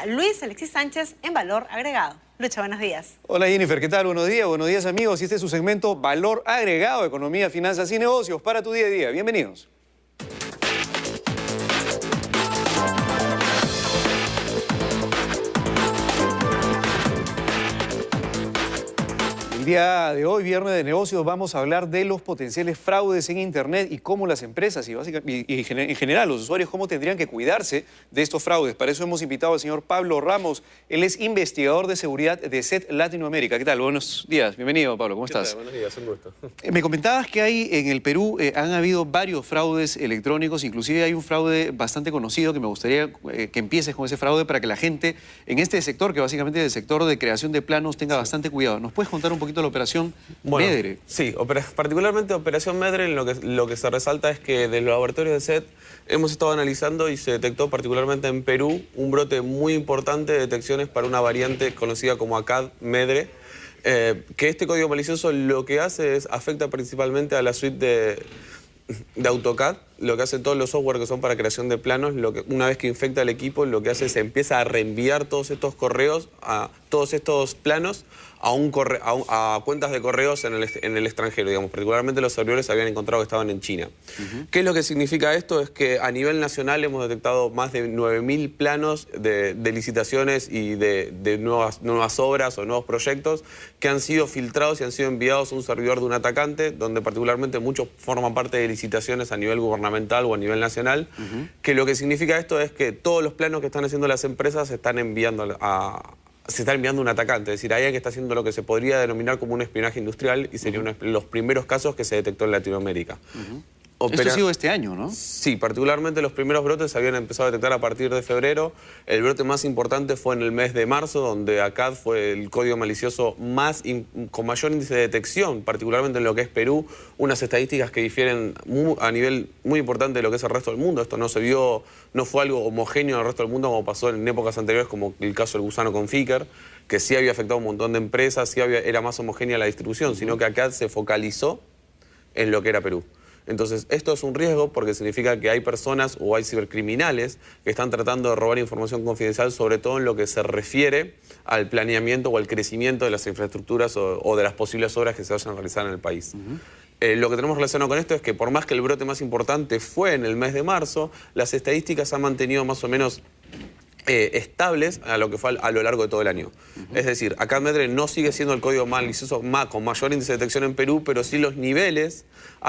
Luis Alexis Sánchez en Valor Agregado. Lucha, buenos días. Hola Jennifer, ¿qué tal? Buenos días amigos. Y este es su segmento Valor Agregado, Economía, Finanzas y Negocios para tu día a día. Bienvenidos. El día de hoy, viernes de negocios, vamos a hablar de los potenciales fraudes en Internet y cómo las empresas y en general los usuarios cómo tendrían que cuidarse de estos fraudes. Para eso hemos invitado al señor Pablo Ramos. Él es investigador de seguridad de SET Latinoamérica. ¿Qué tal? Buenos días. Bienvenido, Pablo. ¿Cómo estás? Buenos días, un gusto. Me comentabas que hay en el Perú, han habido varios fraudes electrónicos, inclusive hay un fraude bastante conocido que me gustaría que empieces con ese fraude para que la gente en este sector, que básicamente es el sector de creación de planos, tenga bastante cuidado. ¿Nos puedes contar un poquito la operación Medre? Sí, particularmente Operación Medre, lo que se resalta es que de los laboratorios de SET hemos estado analizando y se detectó particularmente en Perú un brote muy importante de detecciones para una variante conocida como ACAD Medre, que este código malicioso lo que hace es afecta principalmente a la suite de AutoCAD, lo que hace todos los software que son para creación de planos, una vez que infecta el equipo, lo que hace es empieza a reenviar todos estos correos, a todos estos planos, a cuentas de correos en el extranjero, digamos. Particularmente los servidores habían encontrado que estaban en China. ¿Qué es lo que significa esto? Es que a nivel nacional hemos detectado más de 9.000 planos de licitaciones y de nuevas obras o nuevos proyectos que han sido filtrados y han sido enviados a un servidor de un atacante, donde particularmente muchos forman parte de licitaciones a nivel gubernamental o a nivel nacional, que lo que significa esto es que todos los planos que están haciendo las empresas se están enviando a un atacante, es decir, hay alguien que está haciendo lo que se podría denominar como un espionaje industrial y sería uno de los primeros casos que se detectó en Latinoamérica. Esto ha sido este año, ¿no? Sí, particularmente los primeros brotes se habían empezado a detectar a partir de febrero. El brote más importante fue en el mes de marzo, donde ACAD fue el código malicioso con mayor índice de detección, particularmente en lo que es Perú, unas estadísticas que difieren a nivel muy importante de lo que es el resto del mundo. Esto no fue algo homogéneo en el resto del mundo como pasó en épocas anteriores, como el caso del gusano con Ficker, que sí había afectado a un montón de empresas, era más homogénea la distribución, sino que ACAD se focalizó en lo que era Perú. Entonces, esto es un riesgo porque significa que hay personas o hay cibercriminales que están tratando de robar información confidencial, sobre todo en lo que se refiere al planeamiento o al crecimiento de las infraestructuras o de las posibles obras que se vayan a realizar en el país. Lo que tenemos relacionado con esto es que por más que el brote más importante fue en el mes de marzo, las estadísticas han mantenido más o menos estables a lo que fue a lo largo de todo el año. Es decir, ACAD Medre no sigue siendo el código malicioso con mayor índice de detección en Perú, pero sí los niveles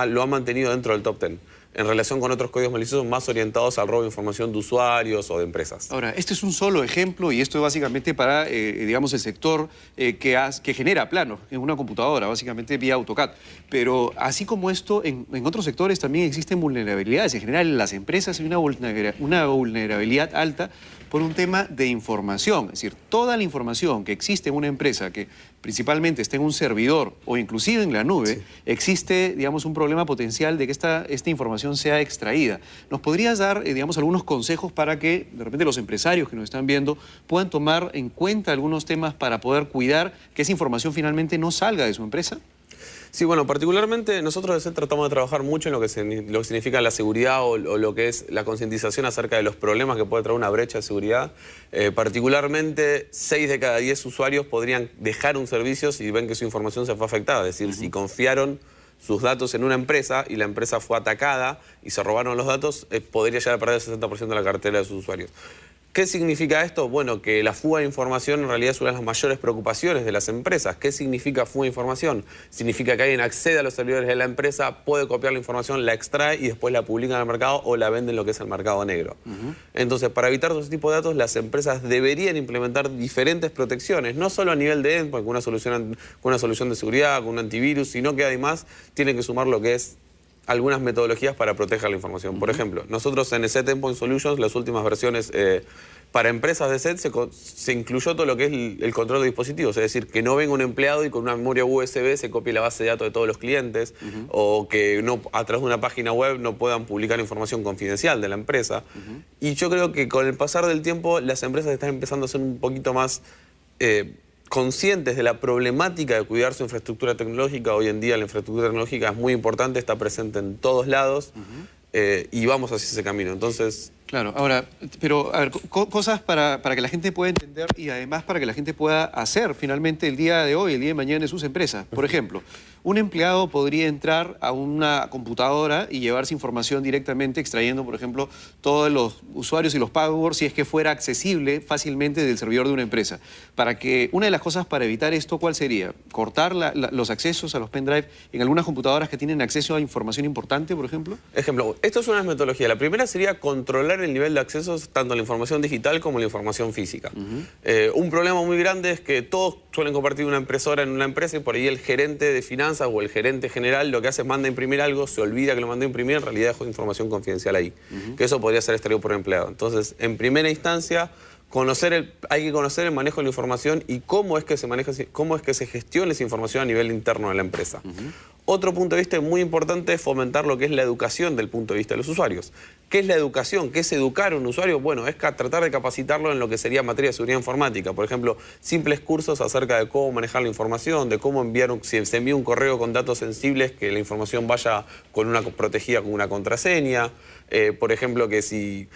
lo han mantenido dentro del top 10, en relación con otros códigos maliciosos más orientados al robo de información de usuarios o de empresas. Ahora, este es un solo ejemplo y esto es básicamente para, digamos, el sector que genera planos en una computadora, básicamente vía AutoCAD. Pero así como esto, en otros sectores también existen vulnerabilidades. En general, en las empresas hay una vulnerabilidad alta por un tema de información. Es decir, toda la información que existe en una empresa, que principalmente está en un servidor o inclusive en la nube, existe, digamos, un problema potencial de que esta información sea extraída. ¿Nos podrías dar, digamos, algunos consejos para que, de repente, los empresarios que nos están viendo puedan tomar en cuenta algunos temas para poder cuidar que esa información finalmente no salga de su empresa? Sí, bueno, particularmente nosotros de SET tratamos de trabajar mucho en lo que significa la seguridad o lo que es la concientización acerca de los problemas que puede traer una brecha de seguridad. Particularmente, 6 de cada 10 usuarios podrían dejar un servicio si ven que su información se fue afectada. Es decir, si confiaron sus datos en una empresa y la empresa fue atacada y se robaron los datos, podría llegar a perder el 60% de la cartera de sus usuarios. ¿Qué significa esto? Bueno, que la fuga de información en realidad es una de las mayores preocupaciones de las empresas. ¿Qué significa fuga de información? Significa que alguien accede a los servidores de la empresa, puede copiar la información, la extrae y después la publica en el mercado o la vende en lo que es el mercado negro. Entonces, para evitar todo ese tipo de datos, las empresas deberían implementar diferentes protecciones, no solo a nivel de endpoint, con una solución de seguridad, con un antivirus, sino que además tienen que sumar lo que es algunas metodologías para proteger la información. Por ejemplo, nosotros en SET Endpoint Solutions, las últimas versiones para empresas de SET, se incluyó todo lo que es el control de dispositivos. Es decir, que no venga un empleado y con una memoria USB se copie la base de datos de todos los clientes, o que a través de una página web no puedan publicar información confidencial de la empresa. Y yo creo que con el pasar del tiempo las empresas están empezando a ser un poquito más conscientes de la problemática de cuidar su infraestructura tecnológica. Hoy en día la infraestructura tecnológica es muy importante, está presente en todos lados y vamos hacia ese camino. Entonces, Claro, ahora, pero a ver, cosas para que la gente pueda entender y además para que la gente pueda hacer finalmente el día de hoy, el día de mañana en sus empresas. Por ejemplo, un empleado podría entrar a una computadora y llevarse información directamente extrayendo, por ejemplo, todos los usuarios y los passwords si es que fuera accesible fácilmente del servidor de una empresa. Para que una de las cosas para evitar esto, ¿cuál sería? Cortar los accesos a los pendrive en algunas computadoras que tienen acceso a información importante, por ejemplo. Ejemplo, esto es una metodología. La primera sería controlar el nivel de accesos tanto a la información digital como a la información física. Un problema muy grande es que todos suelen compartir una impresora en una empresa y por ahí el gerente de finanzas o el gerente general lo que hace es manda a imprimir algo, se olvida que lo mandó a imprimir, en realidad dejó información confidencial ahí. Que eso podría ser extraído por empleado. Entonces, en primera instancia, hay que conocer el manejo de la información y cómo es que se maneja, cómo es que se gestiona esa información a nivel interno de la empresa. Otro punto de vista muy importante es fomentar lo que es la educación del punto de vista de los usuarios. ¿Qué es la educación? ¿Qué es educar a un usuario? Bueno, es tratar de capacitarlo en lo que sería materia de seguridad informática. Por ejemplo, simples cursos acerca de cómo manejar la información, de cómo enviar, si se envía un correo con datos sensibles, que la información vaya protegida con una contraseña. Por ejemplo, que si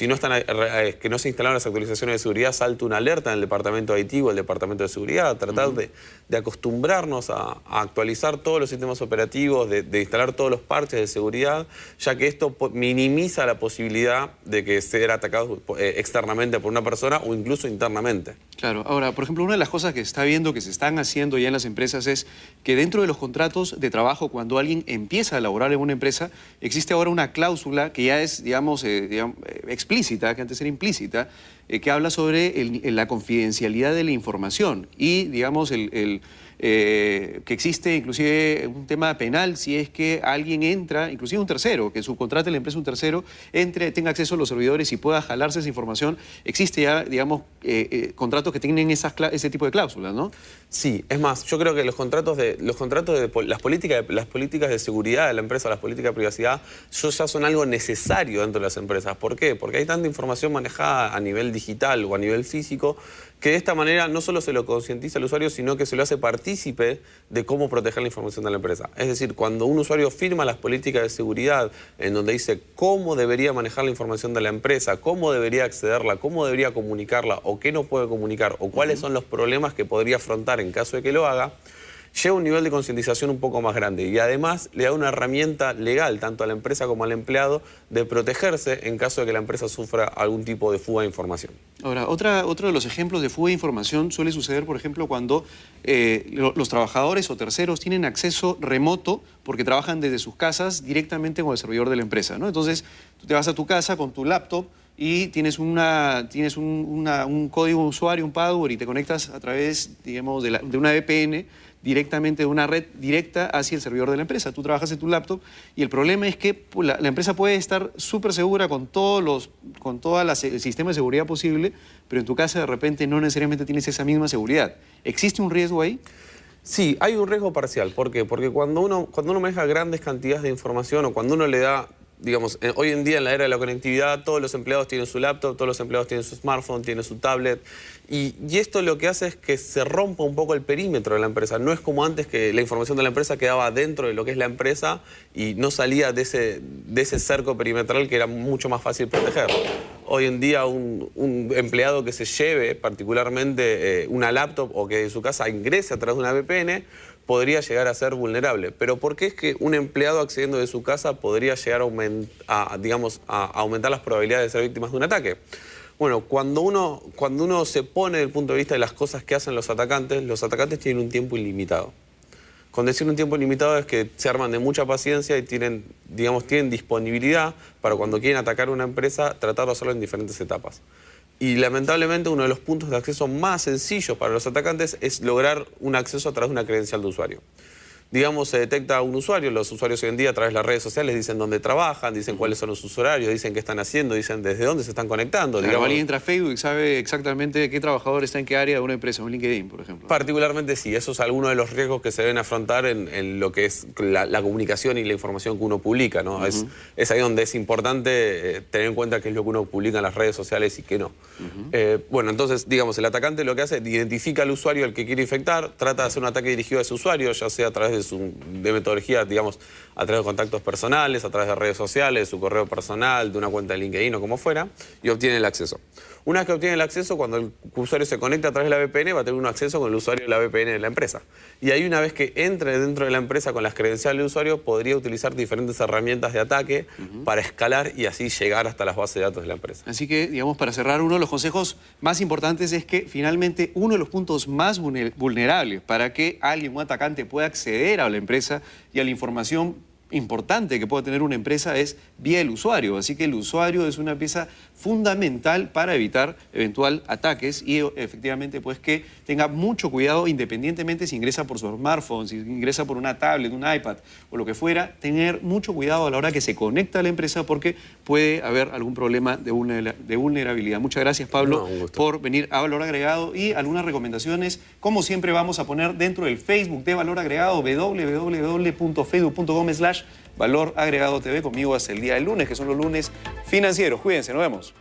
no se instalaron las actualizaciones de seguridad, salte una alerta en el departamento de IT o el departamento de seguridad. Tratar de acostumbrarnos a actualizar todos los sistemas operativos, de instalar todos los parches de seguridad, ya que esto minimiza la posibilidad de que ser atacado externamente por una persona o incluso internamente. Claro. Ahora, por ejemplo, una de las cosas que se está viendo, que se están haciendo ya en las empresas es que dentro de los contratos de trabajo, cuando alguien empieza a laborar en una empresa, existe ahora una cláusula que ya es, digamos, explícita, que antes era implícita, que habla sobre la confidencialidad de la información y, digamos, que existe inclusive un tema penal si es que alguien entra, inclusive un tercero, que subcontrate la empresa un tercero, tenga acceso a los servidores y pueda jalarse esa información. Existe ya, digamos, contratos que tienen ese tipo de cláusulas, ¿no? Sí, es más, yo creo que las políticas de seguridad de la empresa, las políticas de privacidad, ya son algo necesario dentro de las empresas. ¿Por qué? Porque hay tanta información manejada a nivel digital o a nivel físico que de esta manera no solo se lo concientiza al usuario, sino que se lo hace partícipe de cómo proteger la información de la empresa. Es decir, cuando un usuario firma las políticas de seguridad en donde dice cómo debería manejar la información de la empresa, cómo debería accederla, cómo debería comunicarla o qué no puede comunicar o cuáles son los problemas que podría afrontar en caso de que lo haga, lleva un nivel de concientización un poco más grande y además le da una herramienta legal tanto a la empresa como al empleado de protegerse en caso de que la empresa sufra algún tipo de fuga de información. Ahora, otro de los ejemplos de fuga de información suele suceder, por ejemplo, cuando los trabajadores o terceros tienen acceso remoto porque trabajan desde sus casas directamente con el servidor de la empresa, ¿no? Entonces, tú te vas a tu casa con tu laptop y tienes un código de usuario, un password, y te conectas a través, digamos, de una VPN directamente de una red directa hacia el servidor de la empresa. Tú trabajas en tu laptop y el problema es que la empresa puede estar súper segura con todo el sistema de seguridad posible, pero en tu casa de repente no necesariamente tienes esa misma seguridad. ¿Existe un riesgo ahí? Sí, hay un riesgo parcial. ¿Por qué? Porque cuando uno maneja grandes cantidades de información o cuando uno le da, digamos, hoy en día en la era de la conectividad, todos los empleados tienen su laptop, todos los empleados tienen su smartphone, tienen su tablet. Y esto lo que hace es que se rompa un poco el perímetro de la empresa. No es como antes que la información de la empresa quedaba dentro de lo que es la empresa y no salía de ese cerco perimetral que era mucho más fácil proteger. Hoy en día un empleado que se lleve particularmente una laptop o que en su casa ingrese a través de una VPN podría llegar a ser vulnerable. Pero ¿por qué es que un empleado accediendo de su casa podría llegar a aumentar las probabilidades de ser víctimas de un ataque? Bueno, cuando uno se pone desde el punto de vista de las cosas que hacen los atacantes tienen un tiempo ilimitado. Con decir un tiempo limitado es que se arman de mucha paciencia y tienen disponibilidad para cuando quieren atacar una empresa, tratar de hacerlo en diferentes etapas. Y lamentablemente uno de los puntos de acceso más sencillos para los atacantes es lograr un acceso a través de una credencial de usuario. Digamos, se detecta a un usuario, los usuarios hoy en día a través de las redes sociales dicen dónde trabajan, dicen cuáles son sus horarios, dicen qué están haciendo, dicen desde dónde se están conectando. Claro, digamos, alguien entra a Facebook y sabe exactamente qué trabajador está en qué área de una empresa, un LinkedIn, por ejemplo. Particularmente sí, eso es alguno de los riesgos que se deben afrontar en lo que es la comunicación y la información que uno publica, ¿no? Es ahí donde es importante tener en cuenta qué es lo que uno publica en las redes sociales y qué no. Bueno, entonces, digamos, el atacante lo que hace es identifica al usuario al que quiere infectar, trata de hacer un ataque dirigido a ese usuario, ya sea a través de metodología, digamos, a través de contactos personales, a través de redes sociales, de su correo personal, de una cuenta de LinkedIn o como fuera, y obtiene el acceso. Una vez que obtiene el acceso, cuando el usuario se conecta a través de la VPN, va a tener un acceso con el usuario de la VPN de la empresa. Y ahí, una vez que entre dentro de la empresa con las credenciales del usuario, podría utilizar diferentes herramientas de ataque para escalar y así llegar hasta las bases de datos de la empresa. Así que, digamos, para cerrar, uno de los consejos más importantes es que finalmente uno de los puntos más vulnerables para que alguien, un atacante, pueda acceder a la empresa y a la información importante que pueda tener una empresa es vía el usuario. Así que el usuario es una pieza fundamental para evitar eventual ataques y efectivamente pues que tenga mucho cuidado independientemente si ingresa por su smartphone, si ingresa por una tablet, un iPad o lo que fuera, tener mucho cuidado a la hora que se conecta a la empresa porque puede haber algún problema de vulnerabilidad. Muchas gracias, Pablo, por venir a Valor Agregado y algunas recomendaciones. Como siempre vamos a poner dentro del Facebook de Valor Agregado www.facebook.com/Valor Agregado TV, conmigo hasta el día del lunes, que son los lunes financieros. Cuídense, nos vemos.